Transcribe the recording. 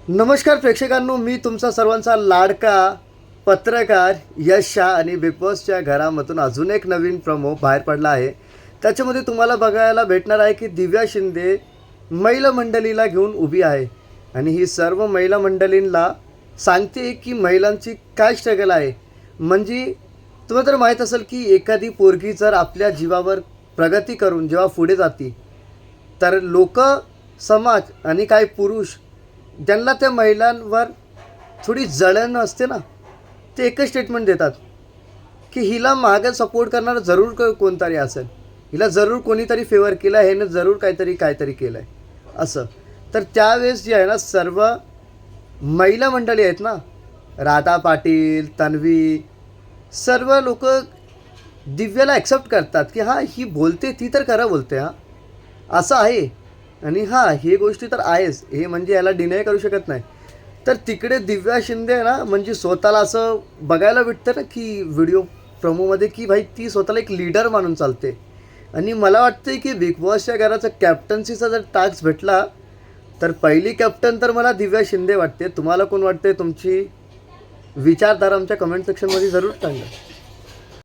नमस्कार प्रेक्षकांनो, मी तुमचा सर्वांचा लाडका पत्रकार यश शाह आणि बिग बॉसच्या घरामधून अजून एक नवीन प्रोमो बाहेर पडला आहे. त्याच्यामध्ये तुम्हाला बघायला भेटणार आहे की दिव्या शिंदे महिला मंडळीला घेऊन उभी आहे आणि ही सर्व महिला मंडळींना सांगते की महिलांची काय स्ट्रगल आहे. म्हणजे तुम्हाला तर माहीत असेल की एखादी पोरगी जर आपल्या जीवावर प्रगती करून जेव्हा पुढे जाते तर लोक, समाज आणि काही पुरुष ज्यांना त्या महिलांवर थोडी जळण असते ना, ते एकच स्टेटमेंट देतात की हिला मागं सपोर्ट करणारं जरूर कोणतरी असेल, हिला जरूर कोणीतरी फेवर केला, ह्यानं जरूर काहीतरी केलं आहे असं. तर त्यावेळेस जे आहे ना, सर्व महिला मंडळी आहेत ना, राधा पाटील, तन्वी, सर्व लोक दिव्याला ॲक्सेप्ट करतात की हां, ही बोलते ती तर खरं बोलते, हां असं आहे. आणि हां, ही गोष्टी तर आहेच, हे म्हणजे याला डिनाय करू शकत नाही. तर तिकडे दिव्या शिंदे आहे ना, म्हणजे स्वतःला असं बघायला भेटतं ना की व्हिडिओ प्रोमोमध्ये की भाई ती स्वतःला एक लीडर मानून चालते. आणि मला वाटतं की बिग बॉसच्या घराचा कॅप्टन्सीचा जर टास्क भेटला तर पहिली कॅप्टन तर मला दिव्या शिंदे वाटते. तुम्हाला कोण वाटते? तुमची विचारधारा आमच्या कमेंट सेक्शनमध्ये जरूर सांगा.